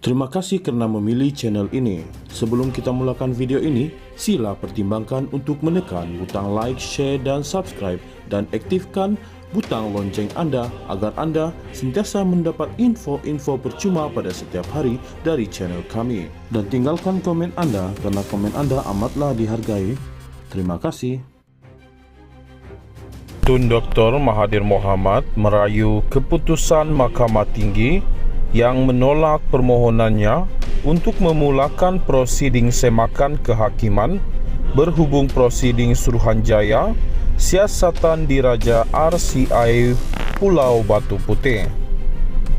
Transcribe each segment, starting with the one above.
Terima kasih kerana memilih channel ini. Sebelum kita mulakan video ini, sila pertimbangkan untuk menekan butang like, share dan subscribe dan aktifkan butang lonceng anda agar anda sentiasa mendapat info-info percuma pada setiap hari dari channel kami. Dan tinggalkan komen anda kerana komen anda amatlah dihargai. Terima kasih. Tun Dr. Mahathir Mohamad merayu keputusan Mahkamah Tinggi yang menolak permohonannya untuk memulakan prosiding semakan kehakiman berhubung prosiding Suruhanjaya siasatan diraja RCI Pulau Batu Putih.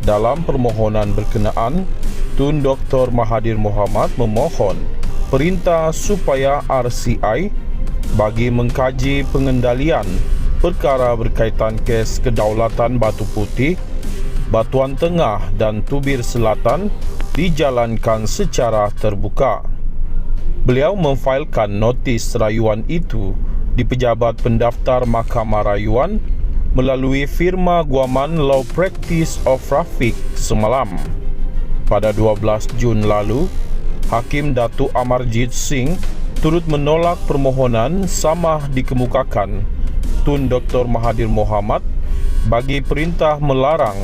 Dalam permohonan berkenaan, Tun Dr. Mahathir Mohamad memohon perintah supaya RCI bagi mengkaji pengendalian perkara berkaitan kes kedaulatan Batu Putih, Batuan Tengah dan Tubir Selatan dijalankan secara terbuka. Beliau memfailkan notis rayuan itu di Pejabat Pendaftar Mahkamah Rayuan melalui firma guaman Law Practice of Rafiq semalam. Pada 12 Jun lalu, Hakim Datuk Amarjit Singh turut menolak permohonan sama dikemukakan Tun Dr. Mahathir Mohamad bagi perintah melarang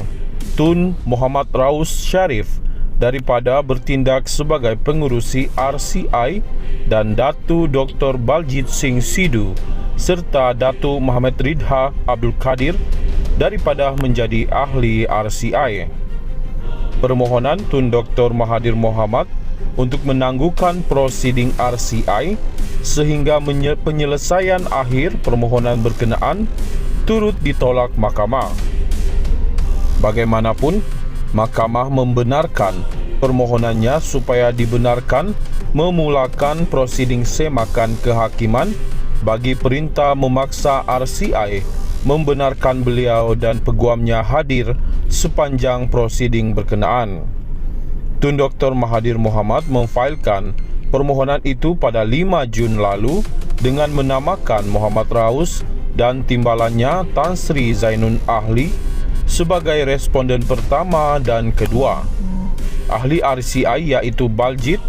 Tun Muhammad Raus Sharif daripada bertindak sebagai pengurusi RCI dan Datu Dr. Baljit Singh Sidhu serta Datu Muhammad Ridha Abdul Qadir daripada menjadi ahli RCI. Permohonan Tun Dr. Mahathir Mohamad untuk menangguhkan prosiding RCI sehingga penyelesaian akhir permohonan berkenaan turut ditolak mahkamah. Bagaimanapun, mahkamah membenarkan permohonannya supaya dibenarkan memulakan prosiding semakan kehakiman bagi perintah memaksa RCI membenarkan beliau dan peguamnya hadir sepanjang prosiding berkenaan. Tun Dr. Mahathir Mohamad memfailkan permohonan itu pada 5 Jun lalu dengan menamakan Muhammad Raus dan timbalannya Tan Sri Zainun Ahli sebagai responden pertama dan kedua. Ahli RCI iaitu Baljit,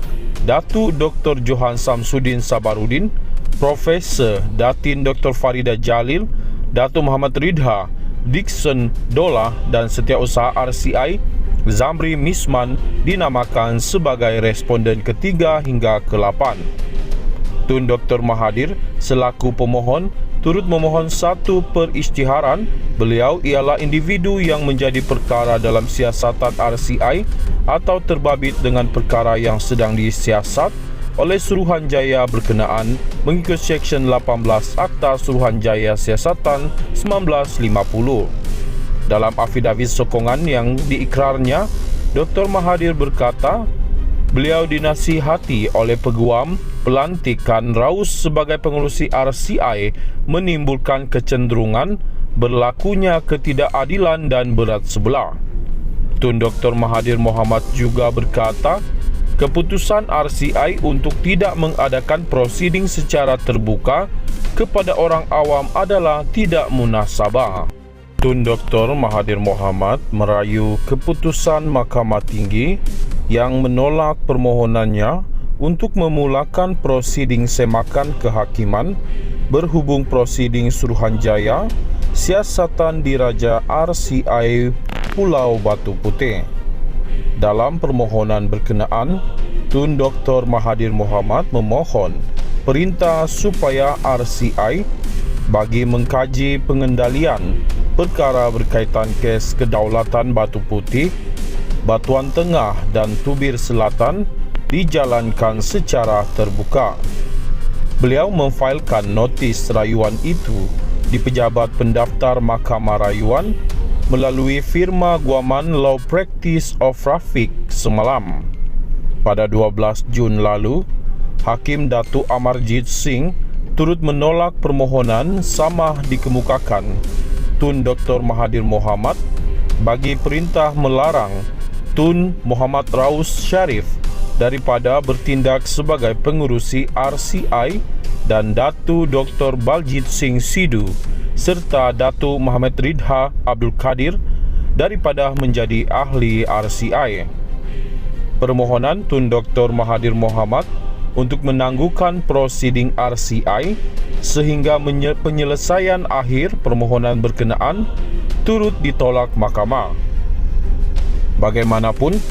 Datuk Dr. Johan Samsudin Sabarudin, Profesor Datin Dr. Farida Jalil, Datuk Muhammad Ridha, Dixon Dola dan Setiausaha RCI Zamri Misman dinamakan sebagai responden ketiga hingga ke-8. Tun Dr. Mahathir selaku pemohon turut memohon satu perisytiharan beliau ialah individu yang menjadi perkara dalam siasatan RCI atau terbabit dengan perkara yang sedang disiasat oleh Suruhanjaya berkenaan mengikut Seksyen 18 Akta Suruhanjaya Siasatan 1950. Dalam afidavit sokongan yang diikrarnya, Dr. Mahathir berkata, beliau dinasihati oleh peguam pelantikan Raus sebagai pengurusi RCI menimbulkan kecenderungan berlakunya ketidakadilan dan berat sebelah. Tun Dr. Mahathir Mohamad juga berkata, keputusan RCI untuk tidak mengadakan prosiding secara terbuka kepada orang awam adalah tidak munasabah. Tun Dr. Mahathir Mohamad merayu keputusan Mahkamah Tinggi yang menolak permohonannya untuk memulakan prosiding semakan kehakiman berhubung prosiding Suruhanjaya siasatan diraja RCI Pulau Batu Putih. Dalam permohonan berkenaan, Tun Dr. Mahathir Mohamad memohon perintah supaya RCI bagi mengkaji pengendalian perkara berkaitan kes kedaulatan Batu Putih, Batuan Tengah dan Tubir Selatan dijalankan secara terbuka. Beliau memfailkan notis rayuan itu di Pejabat Pendaftar Mahkamah Rayuan melalui firma guaman Law Practice of Rafiq semalam. Pada 12 Jun lalu, Hakim Datuk Amarjit Singh turut menolak permohonan sama dikemukakan Tun Dr. Mahathir Mohamad bagi perintah melarang Tun Muhammad Raus Sharif daripada bertindak sebagai pengurusi RCI dan Datu Dr. Baljit Singh Sidhu serta Datu Muhammad Ridha Abdul Qadir daripada menjadi ahli RCI. Permohonan Tun Dr. Mahathir Mohamad untuk menangguhkan prosiding RCI sehingga penyelesaian akhir permohonan berkenaan turut ditolak mahkamah. Bagaimanapun,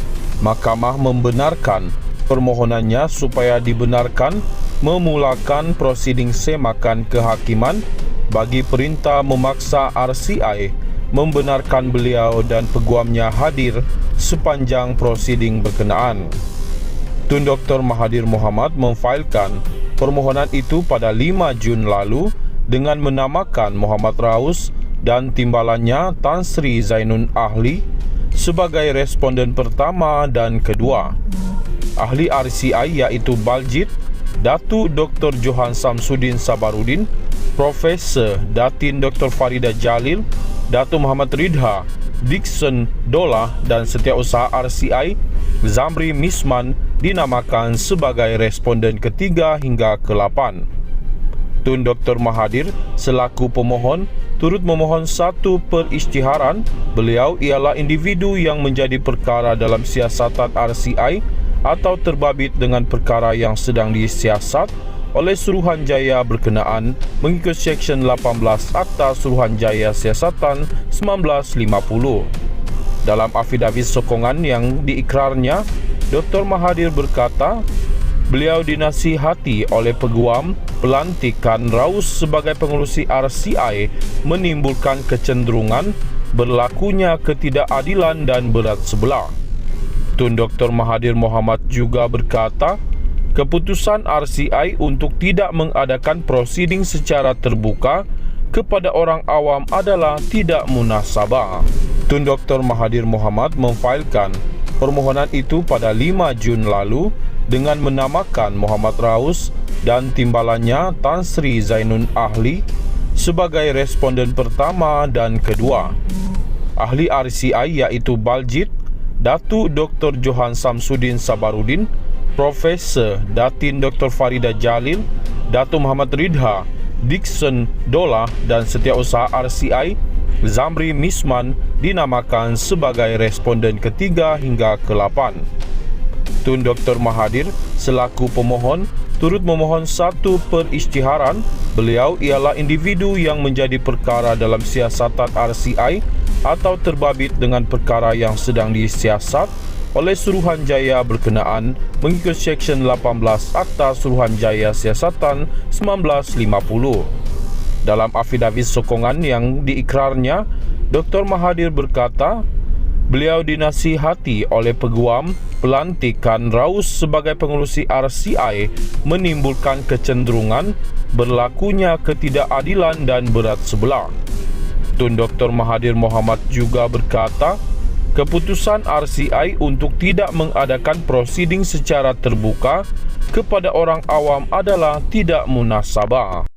mahkamah membenarkan permohonannya supaya dibenarkan memulakan prosiding semakan kehakiman bagi perintah memaksa RCI membenarkan beliau dan peguamnya hadir sepanjang prosiding berkenaan. Tun Dr. Mahathir Mohamad memfailkan permohonan itu pada 5 Jun lalu dengan menamakan Muhammad Raus dan timbalannya Tan Sri Zainun Ahli sebagai responden pertama dan kedua. Ahli RCI iaitu Baljit, Datu Dr. Johan Samsudin Sabarudin, Profesor Datin Dr. Farida Jalil, Datu Muhammad Ridha, Dixon Dola dan Setiausaha RCI Zamri Misman dinamakan sebagai responden ketiga hingga ke-8. Tun Dr. Mahathir selaku pemohon turut memohon satu perisytiharan. Beliau ialah individu yang menjadi perkara dalam siasatan RCI atau terbabit dengan perkara yang sedang disiasat oleh Suruhanjaya berkenaan mengikut Seksyen 18 Akta Suruhanjaya Siasatan 1950. Dalam afidavit sokongan yang diikrarnya, Dr. Mahathir berkata, beliau dinasihati oleh peguam pelantikan Raus sebagai pengurusi RCI menimbulkan kecenderungan berlakunya ketidakadilan dan berat sebelah. Tun Dr. Mahathir Mohamad juga berkata, keputusan RCI untuk tidak mengadakan prosiding secara terbuka kepada orang awam adalah tidak munasabah. Tun Dr. Mahathir Mohamad memfailkan permohonan itu pada 5 Jun lalu dengan menamakan Muhammad Raus dan timbalannya Tan Sri Zainun Ahli sebagai responden pertama dan kedua. Ahli RCI iaitu Baljit, Datu Dr. Johan Samsudin Sabarudin, Profesor Datin Dr. Farida Jalil, Datu Muhammad Ridha, Dixon Dola dan Setiausaha RCI Zamri Misman dinamakan sebagai responden ketiga hingga ke-8. Tun Dr. Mahathir selaku pemohon turut memohon satu perisytiharan. Beliau ialah individu yang menjadi perkara dalam siasatan RCI atau terbabit dengan perkara yang sedang disiasat oleh Suruhanjaya berkenaan mengikut Seksyen 18 Akta Suruhanjaya Siasatan 1950. Dalam afidavit sokongan yang diikrarnya, Dr. Mahathir berkata, beliau dinasihati oleh peguam pelantikan Raus sebagai pengurusi RCI menimbulkan kecenderungan berlakunya ketidakadilan dan berat sebelah. Tun Dr. Mahathir Mohamad juga berkata, keputusan RCI untuk tidak mengadakan prosiding secara terbuka kepada orang awam adalah tidak munasabah.